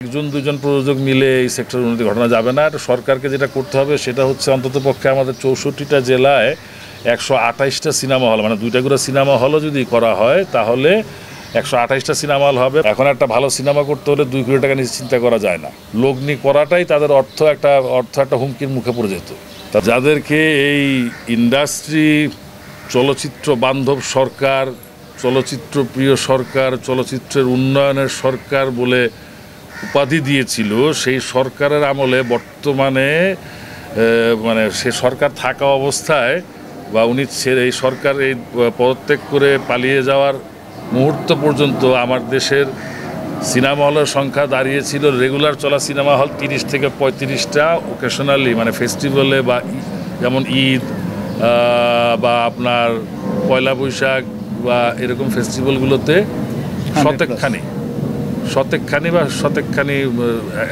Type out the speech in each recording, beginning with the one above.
একজন দুজন প্রযোজক মিলে এই সেক্টরের উন্নতি ঘটানো যাবে না। সরকারকে যেটা করতে হবে সেটা হচ্ছে অন্ততপক্ষে আমাদের 64টা জেলায় 128টা সিনেমা হল, মানে 2টা করে সিনেমা হলও যদি করা হয় তাহলে 128টা সিনেমা হল হবে। এখন একটা ভালো সিনেমা করতে হলে 2 কোটি টাকা নিয়ে চিন্তা করা যায় না। লগ্নি করাটাই তাদের অর্থ একটা হুমকির মুখে পড়ে যেত। তা যাদেরকে এই ইন্ডাস্ট্রি চলচ্চিত্র বান্ধব সরকার, চলচ্চিত্র প্রিয় সরকার, চলচ্চিত্রের উন্নয়নের সরকার বলে উপাধি দিয়েছিল, সেই সরকারের আমলে বর্তমানে মানে সে সরকার থাকা অবস্থায় বা উনি এই সরকার এই পদত্যাগ করে পালিয়ে যাওয়ার মুহূর্ত পর্যন্ত আমার দেশের সিনেমা হলের সংখ্যা দাঁড়িয়েছিল রেগুলার চলা সিনেমা হল 30 থেকে 35টা, ওকেশনালি মানে ফেস্টিভ্যালে বা যেমন ঈদ বা আপনার পয়লা বৈশাখ বা এরকম ফেস্টিভ্যালগুলোতে শতেকখানি বা শতেকখানি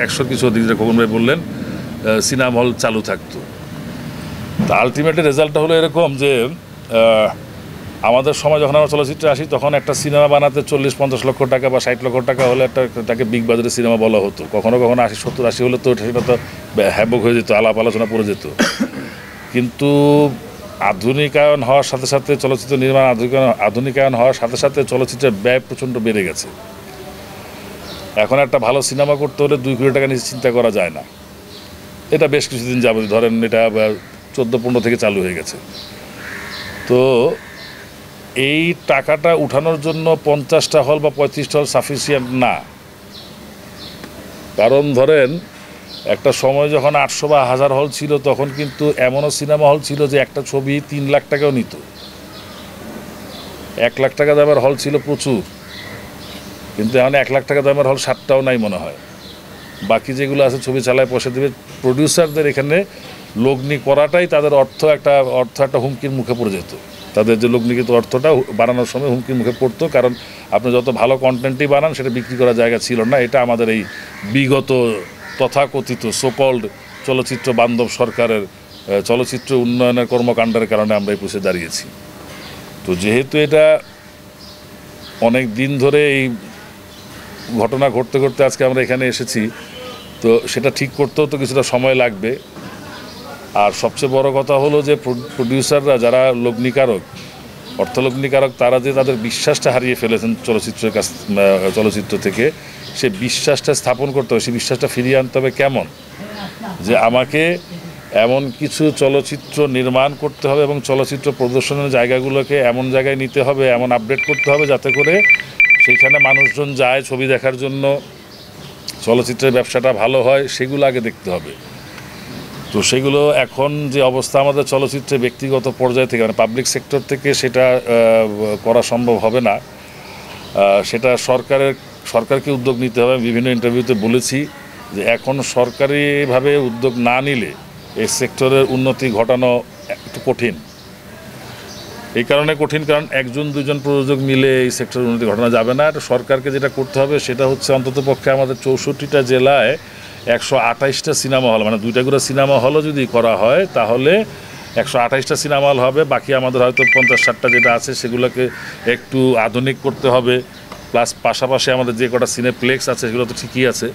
100 কিছু অধিক খোকন ভাই বললেন সিনেমা হল চালু থাকতো। তা আলটিমেটলি রেজাল্টটা হলো এরকম যে আমাদের সময় যখন আমরা চলচ্চিত্রে আসি তখন একটা সিনেমা বানাতে 40-50 লক্ষ টাকা বা 60 লক্ষ টাকা হলে তাকে বিগ বাজারের সিনেমা বলা হতো। কখনো 70-80 হলে তো সেটা তো হ্যাবক হয়ে যেত, আলাপ আলোচনা পড়ে যেত। কিন্তু আধুনিকায়ন হওয়ার সাথে সাথে চলচ্চিত্র নির্মাণ আধুনিকায়ন হওয়ার সাথে সাথে চলচ্চিত্রের ব্যয় প্রচণ্ড বেড়ে গেছে। এখন একটা ভালো সিনেমা করতে হলে 2 কোটি টাকা নিয়ে চিন্তা করা যায় না। এটা বেশ কিছুদিন যাবত, ধরেন এটা 14-15 থেকে চালু হয়ে গেছে। তো এই টাকাটা উঠানোর জন্য 50টা হল বা 35টা হল সাফিসিয়েন্ট না। কারণ ধরেন একটা সময় যখন 800 বা 1000 হল ছিল তখন কিন্তু এমনও সিনেমা হল ছিল যে একটা ছবি 3 লাখ টাকাও নিত। 1 লাখ টাকা দামের হল ছিল প্রচুর, কিন্তু এখন 1 লাখ টাকা দামের হল 7টাও নাই মনে হয়। বাকি যেগুলো আছে ছবি চালায় পয়সা দেবে। প্রডিউসারদের এখানে লগ্নি করাটাই তাদের অর্থ একটা হুমকির মুখে পড়ে যেত। তাদের যে লগ্নিকৃত অর্থটা বানানোর সময় হুমকির মুখে পড়তো, কারণ আপনি যত ভালো কন্টেন্টই বানান সেটা বিক্রি করার জায়গা ছিল না। এটা আমাদের এই বিগত তথাকথিত সোকল্ড চলচ্চিত্র বান্ধব সরকারের চলচ্চিত্র উন্নয়নের কর্মকাণ্ডের কারণে আমরা এই পৌঁছে দাঁড়িয়েছি। তো যেহেতু এটা অনেক দিন ধরে এই ঘটনা ঘটতে ঘটতে আজকে আমরা এখানে এসেছি, তো সেটা ঠিক করতেও তো কিছুটা সময় লাগবে। আর সবচেয়ে বড় কথা হলো যে প্রডিউসাররা যারা অর্থলগ্নিকারক, তারা যে তাদের বিশ্বাসটা হারিয়ে ফেলেছেন চলচ্চিত্র থেকে, সে বিশ্বাসটা স্থাপন করতে হবে, সেই বিশ্বাসটা ফিরিয়ে আনতে হবে। কেমন যে আমাকে এমন কিছু চলচ্চিত্র নির্মাণ করতে হবে এবং চলচ্চিত্র প্রদর্শনের জায়গাগুলোকে এমন জায়গায় নিতে হবে, এমন আপডেট করতে হবে যাতে করে সেইখানে মানুষজন যায় ছবি দেখার জন্য, চলচ্চিত্রের ব্যবসাটা ভালো হয়, সেগুলো আগে দেখতে হবে। তো সেগুলো এখন যে অবস্থা আমাদের চলচ্চিত্রে ব্যক্তিগত পর্যায় থেকে মানে পাবলিক সেক্টর থেকে সেটা করা সম্ভব হবে না। সেটা সরকারকে উদ্যোগ নিতে হবে। বিভিন্ন ইন্টারভিউতে বলেছি যে এখন সরকারিভাবে উদ্যোগ না নিলে এই সেক্টরের উন্নতি ঘটানো একটু কঠিন। এই কারণে কঠিন, কারণ একজন দুজন প্রযোজক মিলে এই সেক্টরের উন্নতি ঘটানো যাবে না। সরকারকে যেটা করতে হবে সেটা হচ্ছে অন্ততপক্ষে আমাদের 64টা জেলায় 128টা সিনেমা হল, মানে 2টা করে সিনেমা হলও যদি করা হয় তাহলে 128টা সিনেমা হল হবে। বাকি আমাদের হয়তো 50-60টা যেটা আছে সেগুলোকে একটু আধুনিক করতে হবে। প্লাস পাশাপাশি আমাদের যে কটা সিনেপ্লেক্স আছে সেগুলো তো ঠিকই আছে।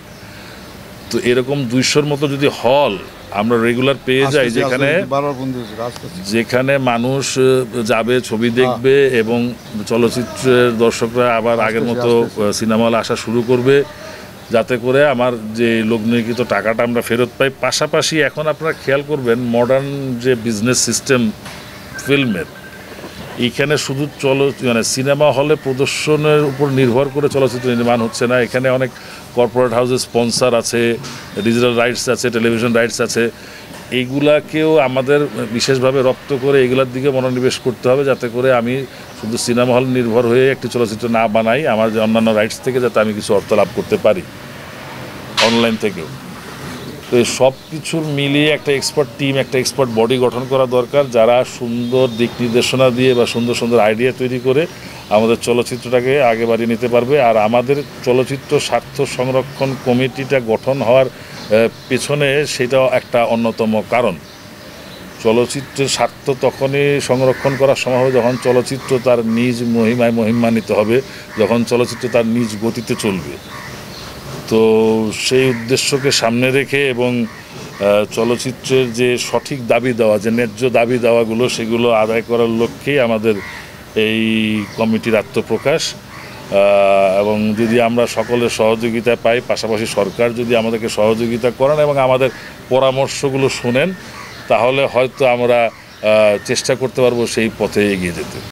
তো এরকম 200-র মতো যদি হল আমরা রেগুলার পেয়ে যাই, যেখানে মানুষ যাবে, ছবি দেখবে এবং চলচ্চিত্রের দর্শকরা আবার আগের মতো সিনেমা হলে আসা শুরু করবে, যাতে করে আমার যে লগ্নিকৃত টাকাটা আমরা ফেরত পাই। পাশাপাশি এখন আপনারা খেয়াল করবেন মডার্ন যে বিজনেস সিস্টেম ফিল্মের, এইখানে শুধু মানে সিনেমা হলে প্রদর্শনের উপর নির্ভর করে চলচ্চিত্র নির্মাণ হচ্ছে না। এখানে অনেক কর্পোরেট হাউসের স্পন্সর আছে, ডিজিটাল রাইটস আছে, টেলিভিশন রাইটস আছে। এইগুলাকেও আমাদের বিশেষভাবে রপ্ত করে এগুলার দিকে মনোনিবেশ করতে হবে, যাতে করে আমি শুধু সিনেমা হল নির্ভর হয়ে একটি চলচ্চিত্র না বানাই, আমার যে অন্যান্য রাইটস থেকে যাতে আমি কিছু অর্থ লাভ করতে পারি অনলাইন থেকেও। তো এই সব কিছুর মিলিয়ে একটা এক্সপার্ট টিম, একটা এক্সপার্ট বডি গঠন করা দরকার, যারা সুন্দর দিক নির্দেশনা দিয়ে বা সুন্দর সুন্দর আইডিয়া তৈরি করে আমাদের চলচ্চিত্রটাকে আগে বাড়িয়ে নিতে পারবে। আর আমাদের চলচ্চিত্র স্বার্থ সংরক্ষণ কমিটিটা গঠন হওয়ার পেছনে সেটাও একটা অন্যতম কারণ। চলচ্চিত্রের স্বার্থ তখনই সংরক্ষণ করা সম্ভব হবে যখন চলচ্চিত্র তার নিজ মহিমায় মহিমান্বিত হবে, যখন চলচ্চিত্র তার নিজ গতিতে চলবে। তো সেই উদ্দেশ্যকে সামনে রেখে এবং চলচ্চিত্রের যে সঠিক দাবি দেওয়া, যে ন্যায্য দাবি দেওয়াগুলো, সেগুলো আদায় করার লক্ষ্যেই আমাদের এই কমিটির আত্মপ্রকাশ। এবং যদি আমরা সকলের সহযোগিতা পাই, পাশাপাশি সরকার যদি আমাদেরকে সহযোগিতা করেন এবং আমাদের পরামর্শগুলো শুনেন, তাহলে হয়তো আমরা চেষ্টা করতে পারবো সেই পথে এগিয়ে যেতে।